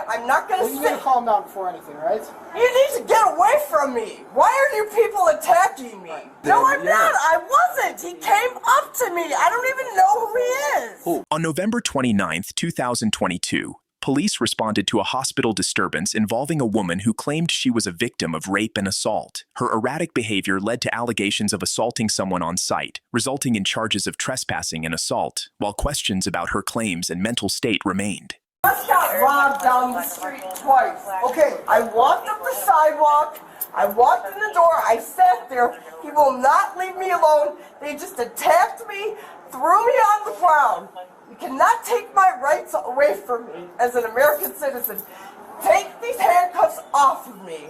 I'm not gonna You need to calm down before anything, right? You need to get away from me. Why are you people attacking me? No, I'm not. I wasn't. He came up to me. I don't even know who he is. Who? On November 29th, 2022, police responded to a hospital disturbance involving a woman who claimed she was a victim of rape and assault. Her erratic behavior led to allegations of assaulting someone on site, resulting in charges of trespassing and assault, while questions about her claims and mental state remained. I just got robbed down the street twice. Okay, I walked up the sidewalk, I walked in the door, I sat there. He will not leave me alone. They just attacked me, threw me on the ground. You cannot take my rights away from me as an American citizen. Take these handcuffs off of me.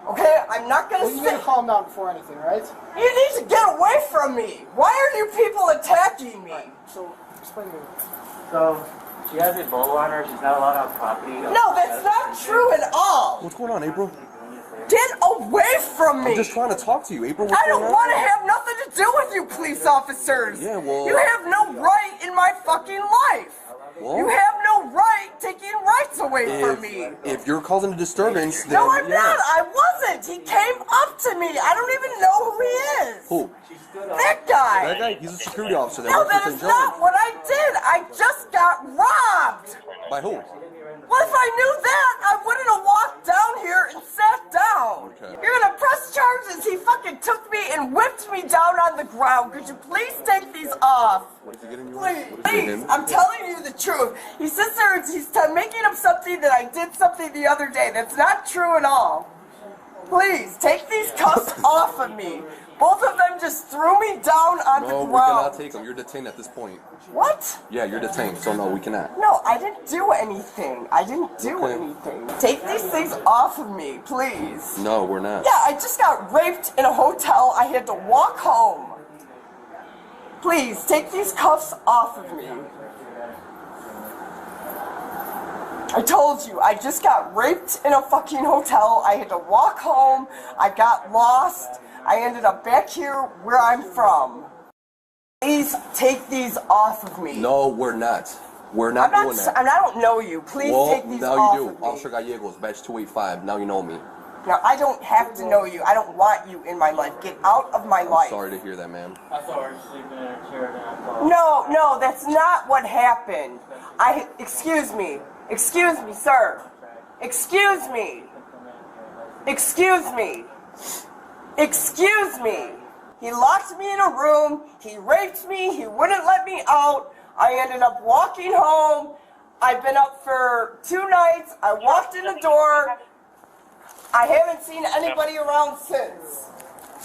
Okay, I'm not gonna You need to calm down before anything, right? You need to get away from me. Why are you people attacking me? So, explain to me. So, she has Ebola on her. She's not allowed on property. No, that's not true at all. What's going on, April? Get away from me. I'm just trying to talk to you, April. I don't want to have nothing to do with you police officers. Yeah, well... You have no right in my fucking life. Well, you have no right taking rights away from me. If you're causing a disturbance, then... No, I'm not. I wasn't. He came up to me. I don't even know who he is. Who? That guy. That guy? He's a security officer. No, that is not what I did. I just got robbed. By who? Well, if I knew that, I wouldn't have walked down here and sat down. Okay. You're gonna press charges. He fucking took me and whipped me down on the ground. Could you please take these off? What is he getting you? Please, I'm telling you the truth. He sits there and he's making up something that I did something the other day. That's not true at all. Please, take these cuffs off of me. Both of them just threw me down on the ground. No, we cannot take them. You're detained at this point. What? Yeah, you're detained, so no, we cannot. No, I didn't do anything. I didn't do anything. Take these things off of me, please. No, we're not. Yeah, I just got raped in a hotel. I had to walk home. Please, take these cuffs off of me. I told you, I just got raped in a fucking hotel. I had to walk home. I got lost. I ended up back here where I'm from. Please take these off of me. No, we're not. We're not doing that. I don't know you. Please take these off now you of do. me. Officer Gallegos, badge 285. Now you know me. Now, I don't have to know you. I don't want you in my life. Get out of my life. Sorry to hear that, ma'am. I thought we were sleeping in a chair. No, that's not what happened. Excuse me, sir. Excuse me. He locked me in a room. He raped me. He wouldn't let me out. I ended up walking home. I've been up for 2 nights. I walked in the door. I haven't seen anybody around since.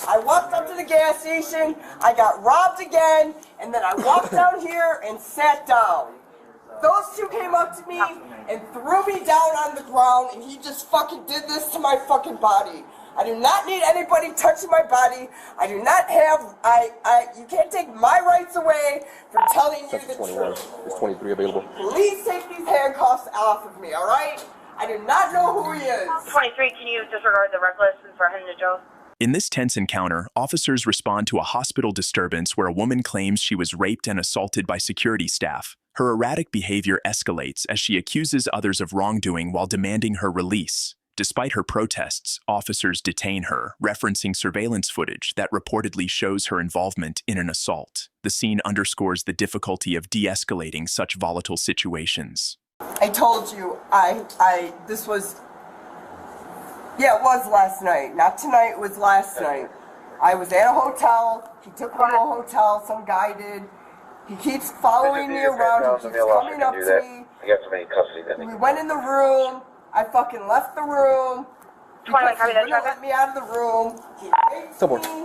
I walked up to the gas station. I got robbed again. And then I walked down here and sat down. Those two came up to me and threw me down on the ground, and he just fucking did this to my fucking body. I do not need anybody touching my body. I do not have, you can't take my rights away from telling you the 21. truth. Is 23 available? Please take these handcuffs off of me, alright? I do not know who he is. 23, can you disregard the reckless and for him to Joe? In this tense encounter, officers respond to a hospital disturbance where a woman claims she was raped and assaulted by security staff. Her erratic behavior escalates as she accuses others of wrongdoing while demanding her release. Despite her protests, officers detain her, referencing surveillance footage that reportedly shows her involvement in an assault. The scene underscores the difficulty of de-escalating such volatile situations. I told you, this was, yeah, it was last night. Not tonight, it was last night. I was at a hotel. He took me to a hotel, some guy did. He keeps following me around. He keeps coming up to me. We went in the room. I fucking left the room. Because he wouldn't let me out of the room. He raped me.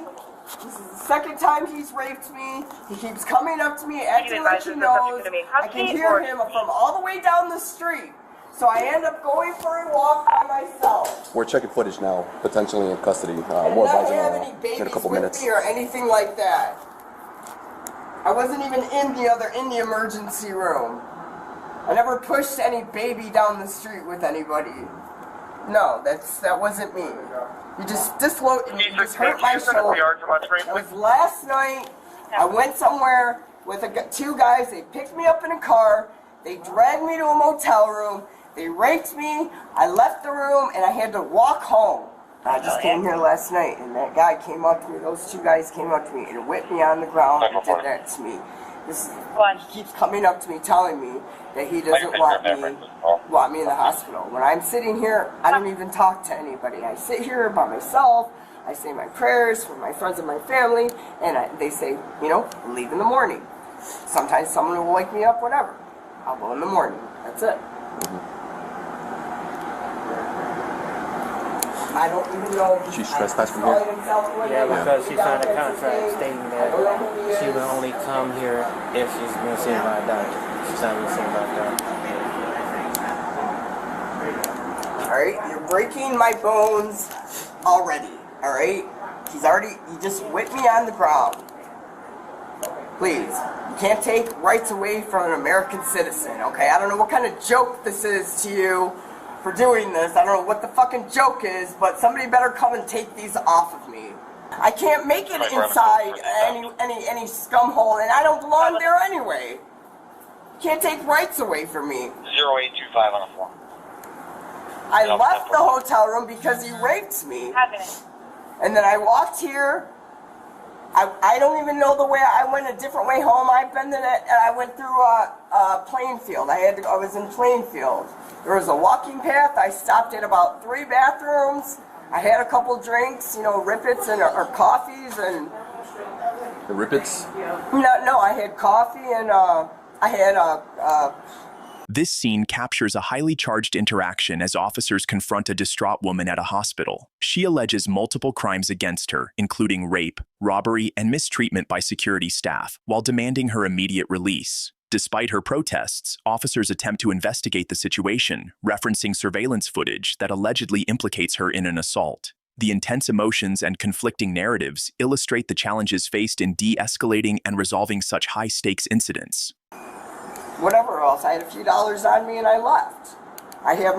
This is the second time he's raped me. He keeps coming up to me, acting like he knows. I can hear him from all the way down the street. So I end up going for a walk by myself. We're checking footage now, potentially in custody. I We'll did not advise have any in a babies couple with minutes. me or anything like that. I wasn't even in the emergency room. I never pushed any baby down the street with anybody. No, that wasn't me. You just hurt my shoulder. That was last night. I went somewhere with 2 guys. They picked me up in a car. They dragged me to a motel room. They raped me. I left the room and I had to walk home. I just came here last night and that guy came up to me, those two guys came up to me and whipped me on the ground and did that to me. He keeps coming up to me telling me that he doesn't want me in the hospital. When I'm sitting here, I don't even talk to anybody. I sit here by myself. I say my prayers for my friends and my family, and they say, you know, leave in the morning. Sometimes someone will wake me up, whatever. I'll go in the morning. That's it. I don't even know. She's trespassed from here? Yeah, because she signed a contract stating that she will only come here if she's been seen by a doctor. She's not been seen by a doctor. Alright, you're breaking my bones already. Alright? He just whipped me on the ground. Please, you can't take rights away from an American citizen, okay? I don't know what kind of joke this is to you for doing this. I don't know what the fucking joke is, but somebody better come and take these off of me. I can't make it inside any scum hole, and I don't belong there anyway. You can't take rights away from me. 0825 on the floor. I left the hotel room because he raped me. And then I walked here. I don't even know the way. I went a different way home. I went through Plainfield. I was in Plainfield. There was a walking path. I stopped at about 3 bathrooms. I had a couple drinks, you know, rippets or coffees and. The rippets? No, I had coffee and I had This scene captures a highly charged interaction as officers confront a distraught woman at a hospital. She alleges multiple crimes against her, including rape, robbery, and mistreatment by security staff, while demanding her immediate release. Despite her protests, officers attempt to investigate the situation, referencing surveillance footage that allegedly implicates her in an assault. The intense emotions and conflicting narratives illustrate the challenges faced in de-escalating and resolving such high-stakes incidents. Whatever else. I had a few dollars on me and I left. I have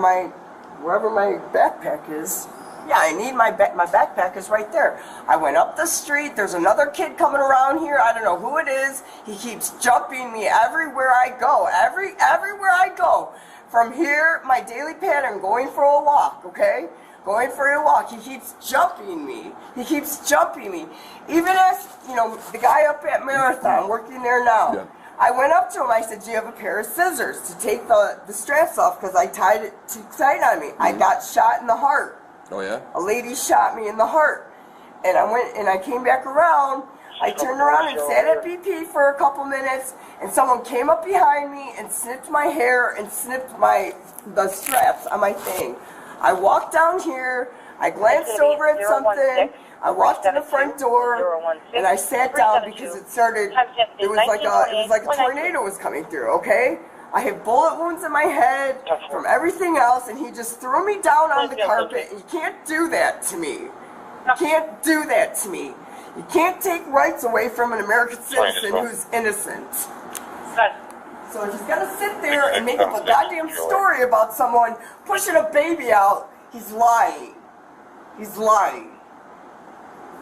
wherever my backpack is. Yeah, I need my backpack is right there. I went up the street. There's another kid coming around here. I don't know who it is. He keeps jumping me everywhere I go. Everywhere I go. From here, my daily pattern, going for a walk, okay? Going for a walk. He keeps jumping me. Even as, you know, the guy up at Marathon, working there now. Yeah. I went up to him, I said, do you have a pair of scissors to take the straps off because I tied it too tight on me. I got shot in the heart. Oh, yeah? A lady shot me in the heart. And I went and I came back around. I turned around and sat at BP for a couple minutes and someone came up behind me and snipped my hair and snipped the straps on my thing. I walked down here, I glanced over at something. I walked to the front door and I sat down because it was like a tornado was coming through, okay? I have bullet wounds in my head from everything else and he just threw me down on the carpet. And you can't do that to me. You can't do that to me. You can't take rights away from an American citizen who's innocent. So if he's gonna sit there and make up a goddamn story about someone pushing a baby out, he's lying. He's lying.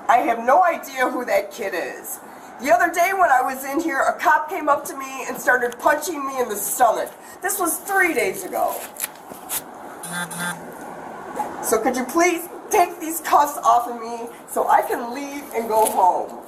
I have no idea who that kid is. The other day when I was in here, a cop came up to me and started punching me in the stomach. This was 3 days ago. So could you please take these cuffs off of me so I can leave and go home?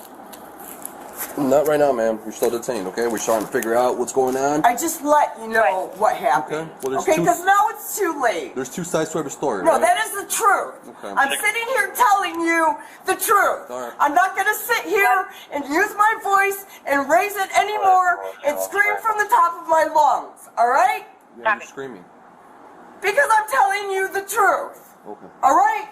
Not right now, ma'am. You're still detained, okay? We're trying to figure out what's going on. I just let you know what happened. Okay, because now it's too late. There's 2 sides to every story, No, right? that is the truth. Okay. I'm sitting here telling you the truth. All right. I'm not going to sit here and use my voice and raise it anymore and scream from the top of my lungs, all right? Yeah, you're screaming. Because I'm telling you the truth, Okay. all right?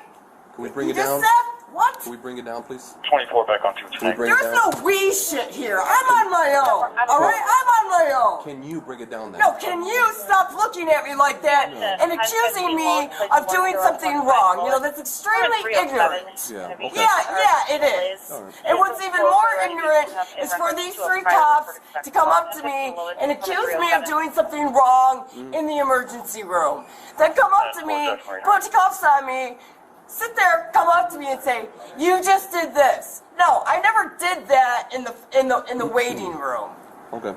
Can we bring You it down? just said, what? Can we bring it down, please? 24 back on 2. Can we bring it There's down? no we shit here. I'm on my own, all right? I'm on my own. Can you bring it down then? No, can you stop looking at me like that and accusing me of doing something wrong? You know, that's extremely ignorant. Yeah, okay. Yeah, it is. And what's even more ignorant is for these 3 cops to come up to me and accuse me of doing something wrong in the emergency room. Then come up to me, put cuffs on me, sit there, come up to me and say, "You just did this." No, I never did that in the waiting room. Okay.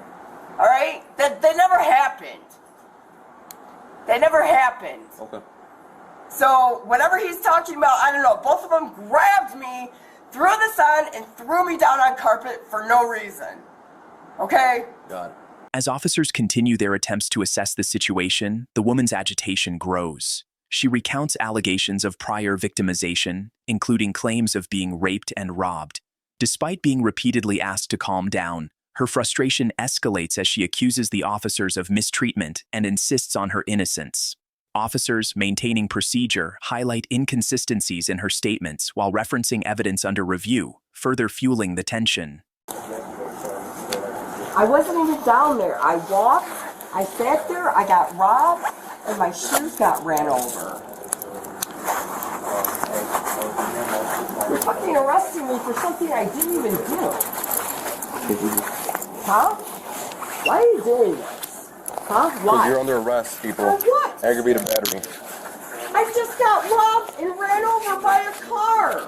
All right, that never happened. That never happened. Okay. So whatever he's talking about, I don't know. Both of them grabbed me, threw this on, and threw me down on carpet for no reason. Okay? Got it. As officers continue their attempts to assess the situation, the woman's agitation grows. She recounts allegations of prior victimization, including claims of being raped and robbed. Despite being repeatedly asked to calm down, her frustration escalates as she accuses the officers of mistreatment and insists on her innocence. Officers, maintaining procedure, highlight inconsistencies in her statements while referencing evidence under review, further fueling the tension. I wasn't even down there. I walked, I sat there, I got robbed, and my shoes got ran over. You're fucking arresting me for something I didn't even do. Huh? Why are you doing this? Huh? Because Why? you're under arrest, people. For what? Aggravated battery. I just got robbed and ran over by a car.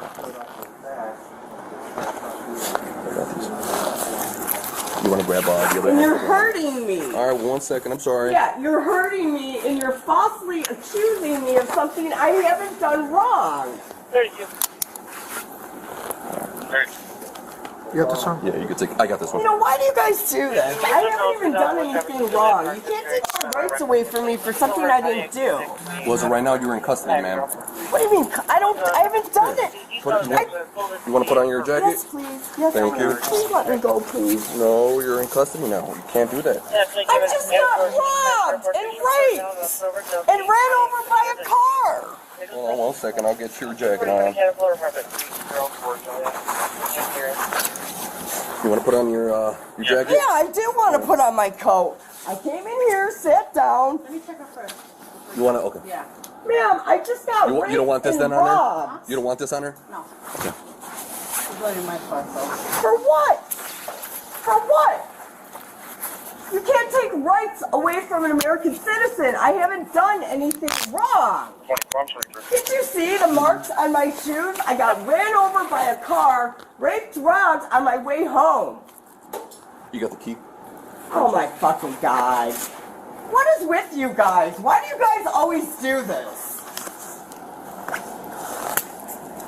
You want to grab the other And hand? you're hurting me. All right, 1 second. I'm sorry. Yeah, you're hurting me and you're falsely accusing me of something I haven't done wrong. 32. 30. You got this one? Yeah, you can take. I got this one. You know, why do you guys do this? I haven't even done anything wrong. You can't take my rights away from me for something I didn't do. Was it right now? You're in custody, ma'am. What do you mean? I haven't done it. You want to put on your jacket? Yes, please. Yes, Thank please. you. Please let me go, please. No, you're in custody now. You can't do that. I just got robbed and raped and ran over by a car. Hold on 1 second. I'll get your jacket on. You want to put on your jacket? Yeah, I do want to put on my coat. I came in here, sat down. Let me check out first. You want to? Okay. Yeah. Ma'am, I just got raped You don't want this and then on robbed. her? You don't want this on her? No. Okay. It's not in my car, so. For what? For what? You can't take rights away from an American citizen. I haven't done anything wrong. 24, I'm 23. Did you see the marks on my shoes? I got ran over by a car, raped, robbed on my way home. You got the key? Oh my fucking God. What is with you guys? Why do you guys always do this?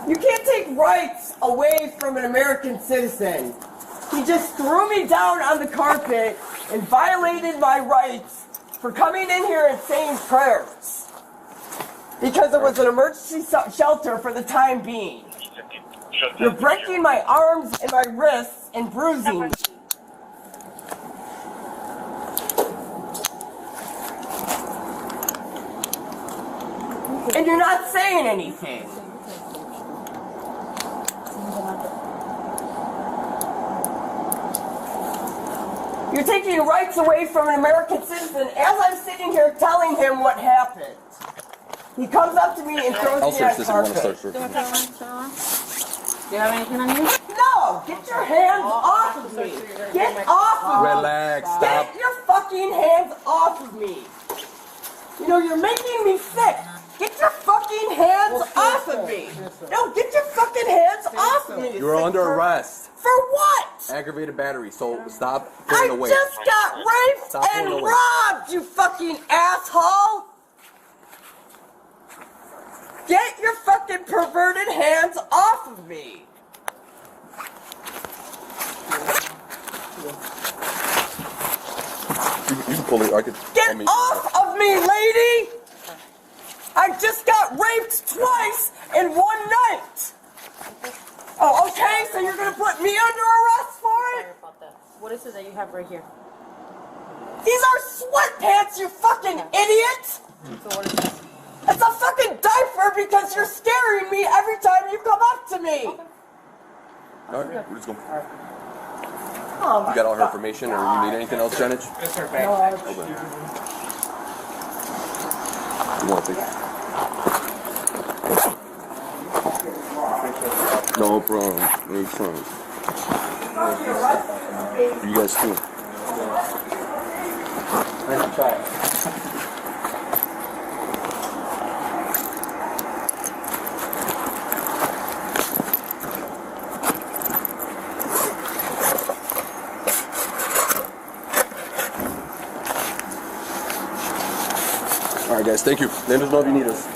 You can't take rights away from an American citizen. He just threw me down on the carpet and violated my rights for coming in here and saying prayers. Because it was an emergency shelter for the time being. You're breaking my arms and my wrists and bruising me. And you're not saying anything. You're taking rights away from an American citizen as I'm sitting here telling him what happened. He comes up to me and throws I'll me search on this if you want to start carpet. searching. Do you have anything on you? No! Get your hands off of me! Get off of me! Relax. Stop. Get your fucking hands off of me! You know, you're making me sick! Get your fucking hands off of me! No, get your fucking hands off of me! You're under arrest. For what? Aggravated battery. So stop I pulling away. just got raped Stop and pulling away. robbed, you fucking asshole! Get your fucking perverted hands off of me! You can pull it. I could. Get off of me, lady! I just got raped twice in one night! Oh, okay, so you're gonna put me under arrest for it? Sorry about that. What is it that you have right here? These are sweatpants, you fucking idiot! So what is this? It's a fucking diaper because you're scaring me every time you come up to me! All right, we're just going. Oh You got all her information, or you need anything else, Janet? That's her back. Okay. You want to take? No problem. Anytime. You guys too. Let me try it. All right, guys. Thank you. Let us know if you need us.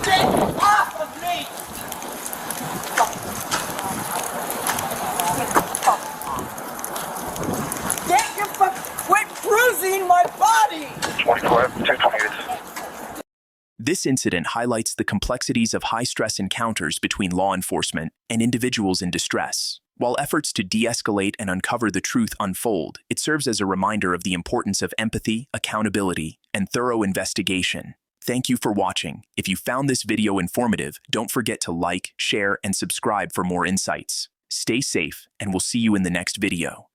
Get off of me! Get your fuck. Quit bruising my body! 24, 228. This incident highlights the complexities of high-stress encounters between law enforcement and individuals in distress. While efforts to de-escalate and uncover the truth unfold, it serves as a reminder of the importance of empathy, accountability, and thorough investigation. Thank you for watching. If you found this video informative, don't forget to like, share, and subscribe for more insights. Stay safe, and we'll see you in the next video.